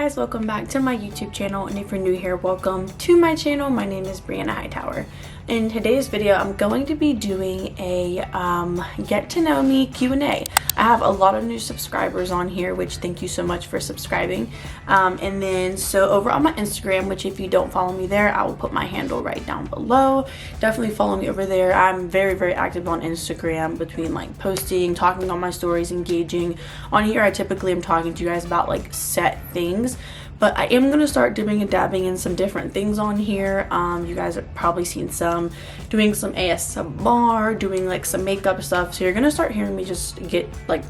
guys, welcome back to my YouTube channel, and if you're new here, welcome to my channel. My name is Brianna Hightower. In today's video, I'm going to be doing a get to know me Q&A. I have a lot of new subscribers on here, which thank you so much for subscribing. And then so over on my Instagram, which if you don't follow me there, I will put my handle right down below. Definitely follow me over there. I'm very active on Instagram, between like posting, talking on my stories, engaging. On here, I typically am talking to you guys about like set things. But I am going to start dipping and dabbing in some different things on here. You guys have probably seen doing some ASMR, doing like some makeup stuff. So you're going to start hearing me just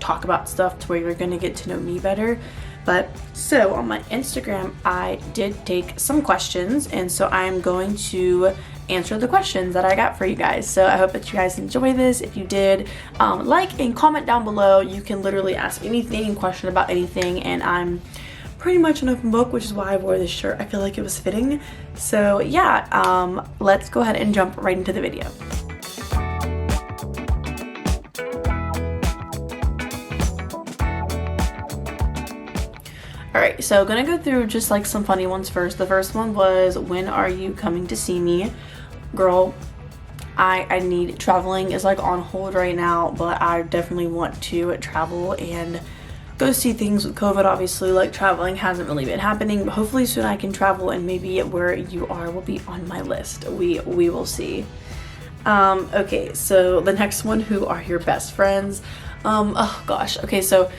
talk about stuff to where you're going to get to know me better. But so on my Instagram, I did take some questions. And so I'm going to answer the questions that I got for you guys. So I hope that you guys enjoy this. If you did, like and comment down below. You can literally ask anything, question about anything. And I'm pretty much an open book, which is why I wore this shirt. I feel like it was fitting. So yeah, let's go ahead and jump right into the video. Alright, so gonna go through just like some funny ones first. The first one was, when are you coming to see me? Girl, I need, traveling is like on hold right now, but I definitely want to travel and go see things. With COVID, obviously, like traveling hasn't really been happening, but hopefully soon I can travel, and maybe where you are will be on my list. We will see. Okay, so the next one, who are your best friends? Oh gosh. Okay, so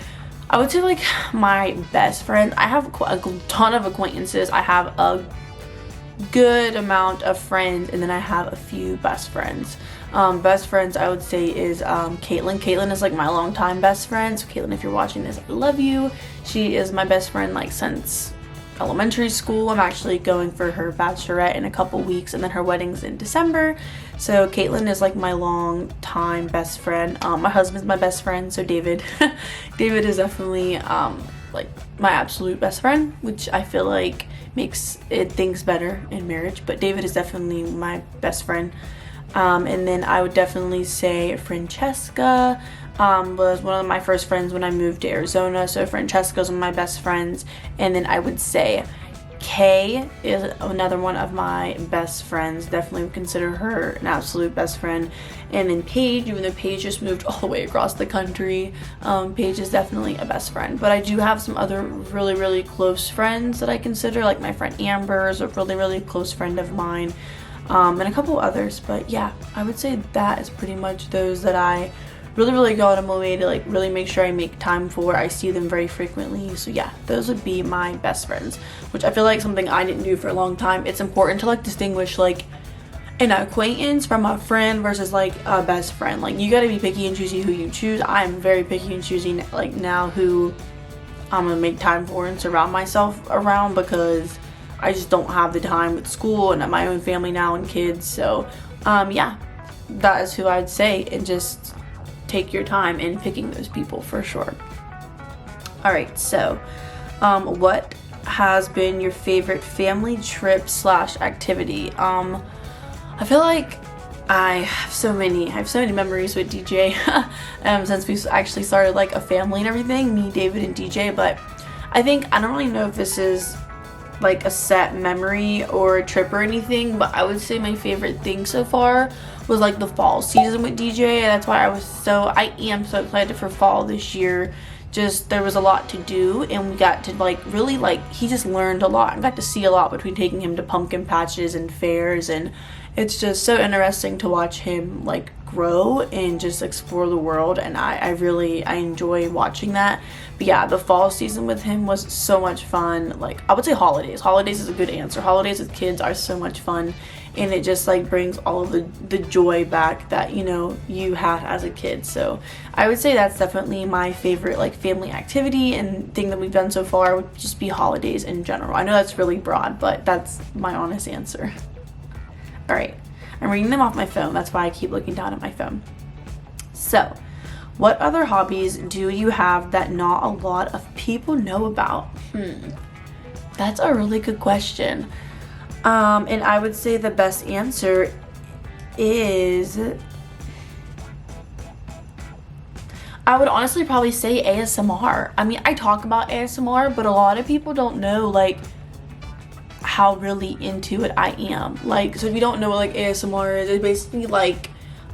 I would say like my best friend, I have a ton of acquaintances. I have a good amount of friends, and then I have a few best friends. Best friends, I would say, is Caitlin. Caitlin is like my longtime best friend. So Caitlin, if you're watching this, I love you. She is my best friend like since elementary school. I'm actually going for her bachelorette in a couple weeks, and then her wedding's in December. So Caitlin is like my longtime best friend. My husband's my best friend, so David. David is definitely like my absolute best friend, which I feel like makes things better in marriage. But David is definitely my best friend. And then I would definitely say Francesca was one of my first friends when I moved to Arizona. So Francesca's one of my best friends. And then I would say Kay is another one of my best friends. Definitely would consider her an absolute best friend. And then Paige, even though Paige just moved all the way across the country, Paige is definitely a best friend. But I do have some other really close friends that I consider, like my friend Amber is a really close friend of mine. And a couple others. But yeah, I would say that is pretty much those that I really go out of my way to like really make sure I make time for. I see them very frequently. So yeah, those would be my best friends, which I feel like something I didn't do for a long time. It's important to like distinguish like an acquaintance from a friend versus like a best friend. Like you gotta be picky and choosy who you choose. I'm very picky and choosy like now who I'm gonna make time for and surround myself around, because I just don't have the time with school and my own family now and kids. So yeah, that is who I'd say, and just take your time in picking those people for sure. Alright, so what has been your favorite family trip / activity? I feel like I have so many memories with DJ since we actually started like a family and everything, me, David, and DJ. But I don't really know if this is like a set memory or a trip or anything, but I would say my favorite thing so far was like the fall season with DJ. That's why I am so excited for fall this year. Just there was a lot to do, and we got to like really like, he just learned a lot. I got to see a lot between taking him to pumpkin patches and fairs, and it's just so interesting to watch him like grow and just explore the world, and I enjoy watching that. But yeah, the fall season with him was so much fun. Like I would say holidays is a good answer. Holidays with kids are so much fun, and it just like brings all of the joy back that you had as a kid. So I would say that's definitely my favorite like family activity and thing that we've done so far, would just be holidays in general. I know that's really broad, but that's my honest answer. Alright, I'm reading them off my phone. That's why I keep looking down at my phone. So, what other hobbies do you have that not a lot of people know about? That's a really good question. And I would say the best answer is I would honestly probably say ASMR. I mean, I talk about ASMR, but a lot of people don't know like how really into it I am. Like, so if you don't know what like ASMR is, it's basically like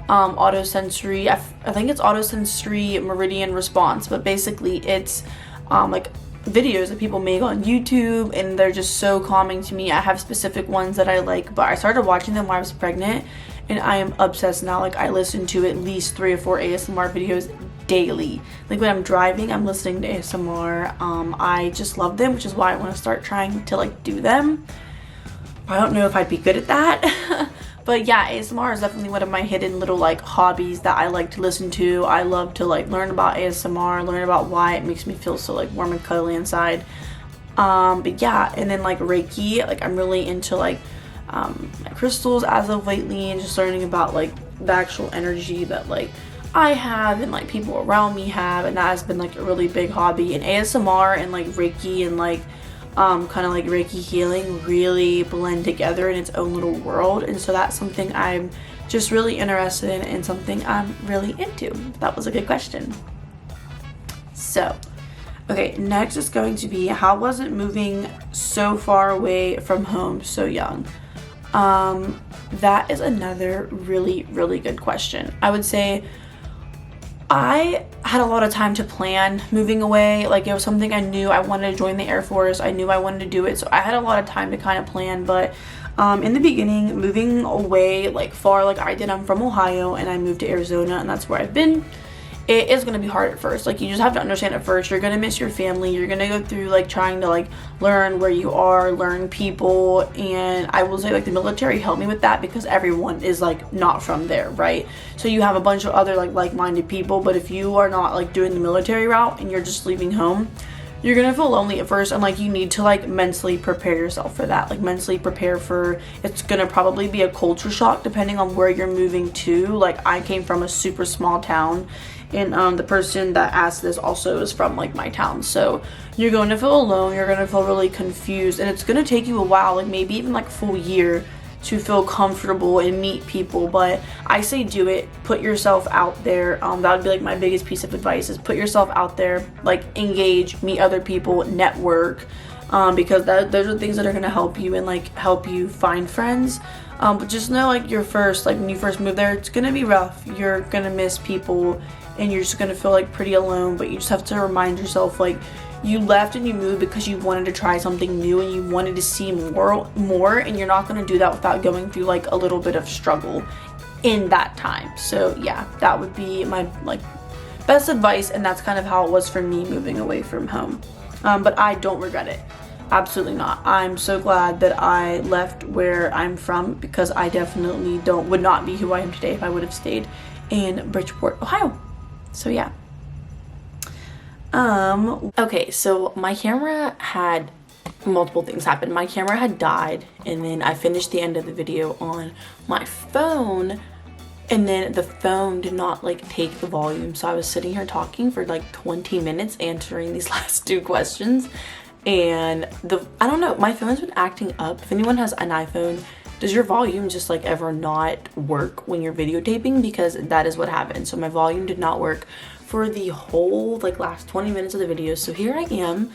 autosensory, I think it's autosensory meridian response, but basically it's like videos that people make on YouTube, and they're just so calming to me. I have specific ones that I like, but I started watching them while I was pregnant, and I am obsessed now. Like, I listen to at least 3 or 4 ASMR videos daily. Like, when I'm driving, I'm listening to ASMR. I just love them, which is why I want to start trying to like do them. I don't know if I'd be good at that. But yeah, ASMR is definitely one of my hidden little like hobbies that I like to listen to. I love to like learn about ASMR, learn about why it makes me feel so like warm and cuddly inside. But yeah, and then like Reiki, like I'm really into like crystals as of lately, and just learning about like the actual energy that like I have and like people around me have, and that has been like a really big hobby. And ASMR and like Reiki and like kind of like Reiki healing really blend together in its own little world, and so that's something I'm just really interested in and something I'm really into. That was a good question. So okay, next is going to be, how was it moving so far away from home so young? That is another really good question. I would say I had a lot of time to plan moving away. Like, it was something I knew I wanted to join the Air Force. I knew I wanted to do it, so I had a lot of time to kind of plan. But in the beginning, moving away like far like I did, I'm from Ohio and I moved to Arizona, and that's where I've been. It is going to be hard at first. Like, you just have to understand at first, you're going to miss your family. You're going to go through like trying to like learn where you are, learn people. And I will say like the military helped me with that, because everyone is like not from there, right? So you have a bunch of other like-minded people, but if you are not like doing the military route and you're just leaving home, you're gonna feel lonely at first, and like you need to like mentally prepare yourself for that. Like, mentally prepare for, it's gonna probably be a culture shock depending on where you're moving to. Like, I came from a super small town, and the person that asked this also is from like my town, so you're going to feel alone, you're going to feel really confused, and it's going to take you a while, like maybe even like a full year, to feel comfortable and meet people. But I say do it, put yourself out there. That would be like my biggest piece of advice, is put yourself out there, like engage, meet other people, network, because those are things that are going to help you and like help you find friends. But just know, like, when you first move there, it's going to be rough. You're going to miss people, and you're just going to feel like pretty alone. But you just have to remind yourself, like, you left and you moved because you wanted to try something new and you wanted to see more, and you're not going to do that without going through like a little bit of struggle in that time. So yeah, that would be my like best advice, and that's kind of how it was for me moving away from home. But I don't regret it. Absolutely not. I'm so glad that I left where I'm from, because I definitely would not be who I am today if I would have stayed in Bridgeport, Ohio. So yeah. Okay, so my camera had multiple things happen. My camera had died, and then I finished the end of the video on my phone, and then the phone did not like take the volume, so I was sitting here talking for like 20 minutes answering these last 2 questions, and I don't know, my phone's been acting up. If anyone has an iPhone, does your volume just like ever not work when you're videotaping? Because that is what happened. So my volume did not work for the whole like last 20 minutes of the video. So here I am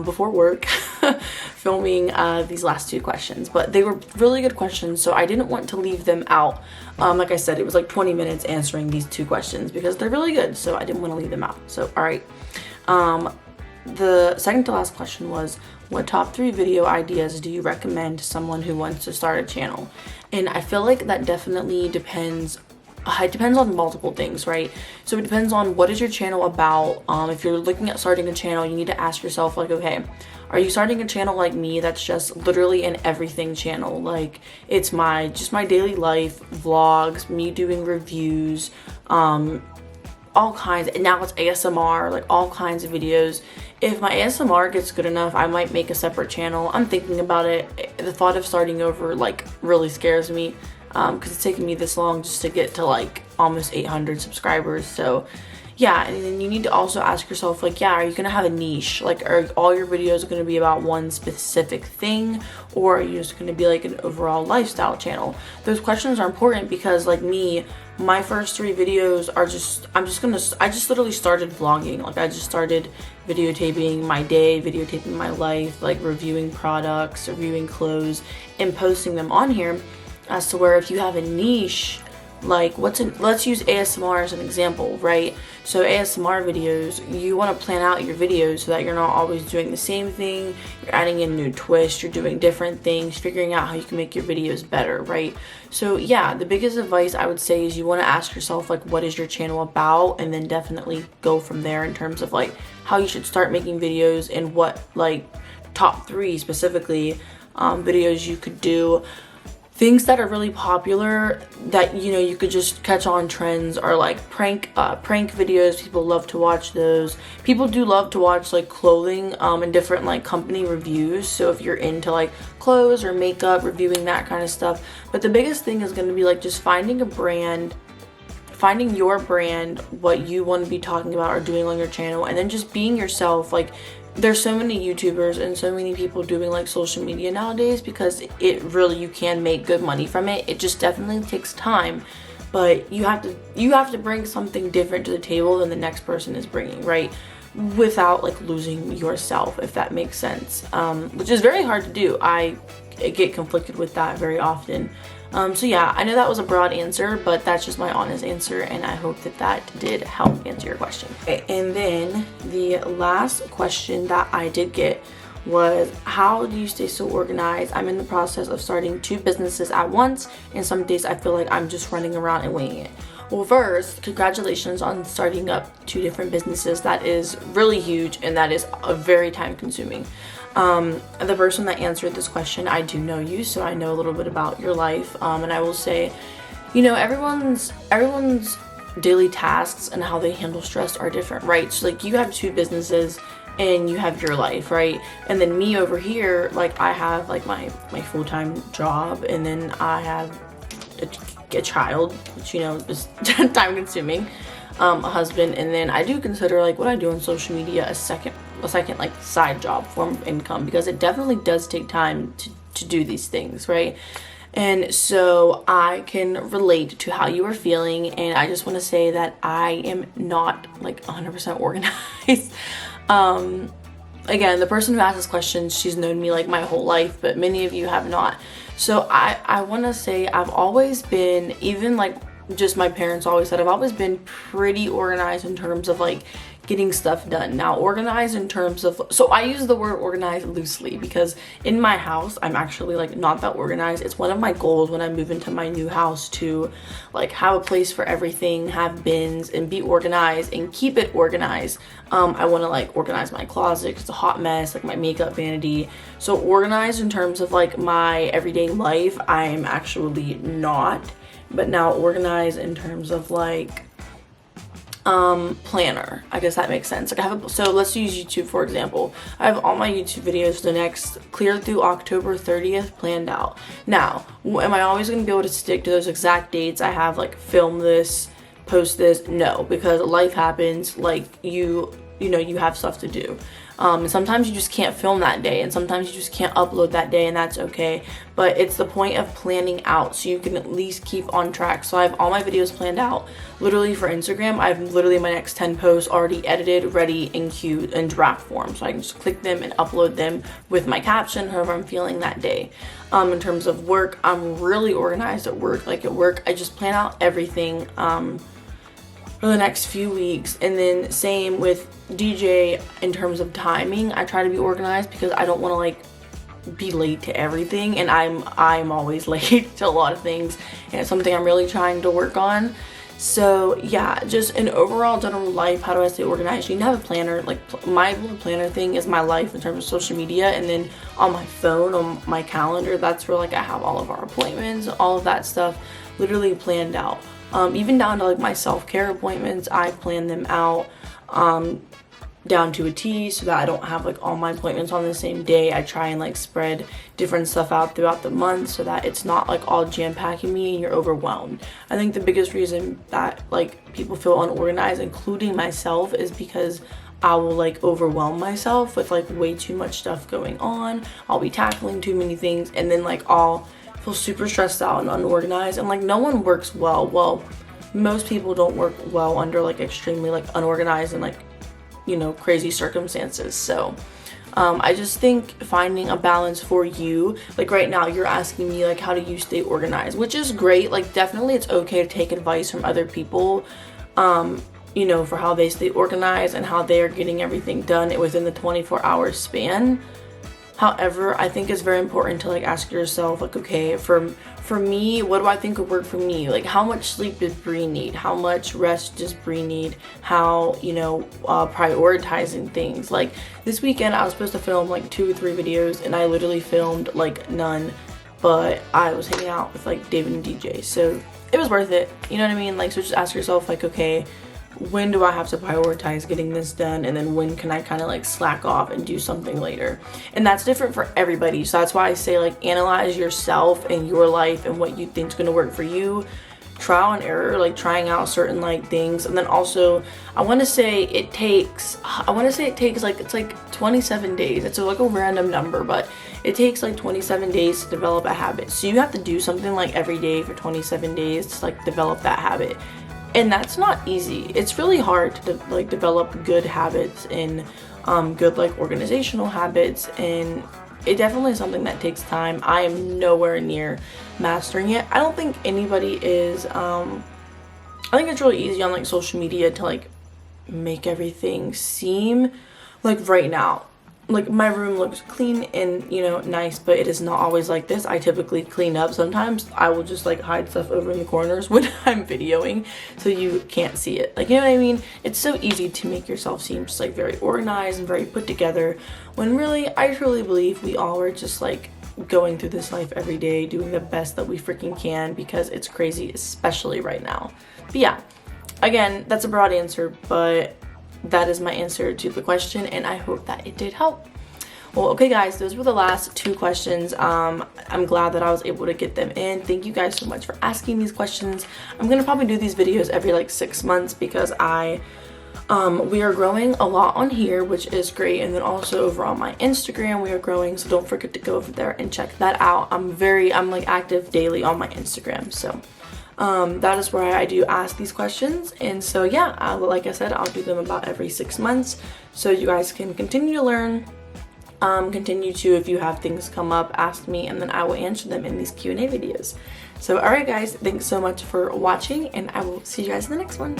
before work filming these last 2 questions, but they were really good questions, so I didn't want to leave them out. Like I said, it was like 20 minutes answering these 2 questions because they're really good, so I didn't want to leave them out. So all right, the second to last question was, what top 3 video ideas do you recommend to someone who wants to start a channel? And I feel like that definitely depends. It depends on multiple things, right? So it depends on what is your channel about. If you're looking at starting a channel, you need to ask yourself, like, okay, are you starting a channel like me that's just literally an everything channel? Like, it's just my daily life, vlogs, me doing reviews, all kinds, and now it's ASMR, like all kinds of videos. If my ASMR gets good enough, I might make a separate channel. I'm thinking about it. The thought of starting over like really scares me, because it's taken me this long just to get to like almost 800 subscribers. So yeah, and then you need to also ask yourself, like, yeah, are you gonna have a niche? Like, are all your videos gonna be about one specific thing, or are you just gonna be like an overall lifestyle channel? Those questions are important because, like me, my first 3 videos are I just literally started vlogging. Like I just started videotaping my day, videotaping my life, like reviewing products, reviewing clothes, and posting them on here. As to where if you have a niche, like let's use ASMR as an example, right? So ASMR videos, you want to plan out your videos so that you're not always doing the same thing. You're adding in new twists, you're doing different things, figuring out how you can make your videos better, right? So yeah, the biggest advice I would say is you want to ask yourself, like, what is your channel about, and then definitely go from there in terms of like how you should start making videos and what like top 3 specifically videos you could do. Things that are really popular that, you know, you could just catch on trends are like prank videos. People love to watch those. People do love to watch like clothing and different like company reviews. So if you're into like clothes or makeup, reviewing that kind of stuff. But the biggest thing is going to be like just finding a brand, finding your brand, what you want to be talking about or doing on your channel, and then just being yourself. Like, there's so many YouTubers and so many people doing like social media nowadays, because it really, you can make good money from it. It just definitely takes time, but you have to bring something different to the table than the next person is bringing, right? Without like losing yourself, if that makes sense, which is very hard to do. I get conflicted with that very often. So yeah, I know that was a broad answer, but that's just my honest answer, and I hope that that did help answer your question. Okay, and then the last question that I did get was, how do you stay so organized? I'm in the process of starting 2 businesses at once, and some days I feel like I'm just running around and winging it. Well, first, congratulations on starting up 2 different businesses. That is really huge, and that is very time consuming. The person that answered this question, I do know you, so I know a little bit about your life, and I will say, you know, everyone's daily tasks and how they handle stress are different, right? So like, you have 2 businesses and you have your life, right? And then me over here, like, I have like my full-time job, and then I have a child, which, you know, is time consuming, a husband, and then I do consider like what I do on social media a second like side job form of income, because it definitely does take time to do these things, right? And so I can relate to how you are feeling, and I just want to say that I am not like 100% organized. Again, the person who asked this question, she's known me like my whole life, but many of you have not. So I want to say I've always been, even like just my parents always said, I've always been pretty organized in terms of like getting stuff done. Now, organized in terms of, so I use the word organized loosely, because in my house I'm actually like not that organized. It's one of my goals when I move into my new house to like have a place for everything, have bins, and be organized and keep it organized. I want to like organize my closet, it's a hot mess, like my makeup vanity. So organized in terms of like my everyday life, I'm actually not. But now organized in terms of like planner, I guess that makes sense. Like I have so let's use YouTube for example. I have all my YouTube videos for the next clear through October 30th planned out. Now, am I always going to be able to stick to those exact dates I have, like film this, post this? No, because life happens. Like you know, you have stuff to do. And sometimes you just can't film that day, and sometimes you just can't upload that day, and that's okay. But it's the point of planning out so you can at least keep on track. So I have all my videos planned out. Literally for Instagram, I have literally my next 10 posts already edited, ready, and queued in draft form. So I can just click them and upload them with my caption, however I'm feeling that day. In terms of work, I'm really organized at work. Like at work, I just plan out everything for the next few weeks. And then same with DJ in terms of timing. I try to be organized because I don't want to like be late to everything, and I'm always late to a lot of things, and it's something I'm really trying to work on. So yeah, just an overall general life, how do I stay organized? You need to have a planner. Like my little planner thing is my life in terms of social media, and then on my phone, on my calendar, that's where like I have all of our appointments, all of that stuff literally planned out. Even down to like my self-care appointments, I plan them out down to a T so that I don't have like all my appointments on the same day. I try and like spread different stuff out throughout the month so that it's not like all jam-packing me and you're overwhelmed. I think the biggest reason that like people feel unorganized, including myself, is because I will like overwhelm myself with like way too much stuff going on. I'll be tackling too many things, and then like I'll feel super stressed out and unorganized, and like no one works well. most people don't work well under like extremely like unorganized and like, you know, crazy circumstances. So I just think finding a balance for you, like right now you're asking me like how do you stay organized, which is great. Like definitely it's okay to take advice from other people, you know, for how they stay organized and how they are getting everything done within the 24-hour span. However, I think it's very important to like ask yourself like, okay, for me, what do I think would work for me? Like how much sleep does Bree need? How much rest does Bree need? How, you know, prioritizing things. Like this weekend I was supposed to film like 2 or 3 videos and I literally filmed like none, but I was hanging out with like David and DJ, so it was worth it. You know what I mean? Like, so just ask yourself like, okay, when do I have to prioritize getting this done, and then when can I kind of like slack off and do something later? And that's different for everybody, so that's why I say like analyze yourself and your life and what you think is going to work for you. Trial and error, like trying out certain like things. And then also I want to say it takes like, it's like 27 days. It's like a random number, but it takes like 27 days to develop a habit. So you have to do something like every day for 27 days to like develop that habit. And that's not easy. It's really hard to like develop good habits and good like organizational habits, and it definitely is something that takes time. I am nowhere near mastering it. I don't think anybody is. I think it's really easy on like social media to like make everything seem like right now. Like my room looks clean and, you know, nice, but it is not always like this. I typically clean up. Sometimes I will just like hide stuff over in the corners when I'm videoing so you can't see it. Like, you know what I mean? It's so easy to make yourself seem just like very organized and very put together, when really I truly believe we all are just like going through this life every day doing the best that we freaking can, because it's crazy, especially right now. But yeah, again, that's a broad answer, but that is my answer to the question, and I hope that it did help. Well, okay guys, those were the last 2 questions. I'm glad that I was able to get them in. Thank you guys so much for asking these questions. I'm gonna probably do these videos every like 6 months, because we are growing a lot on here, which is great, and then also over on my Instagram we are growing, so don't forget to go over there and check that out. I'm like active daily on my Instagram, so that is where I do ask these questions. And so yeah, like I said, I'll do them about every 6 months, so you guys can continue to learn, continue to, if you have things come up, ask me, and then I will answer them in these Q&A videos. So alright guys, thanks so much for watching, and I will see you guys in the next one.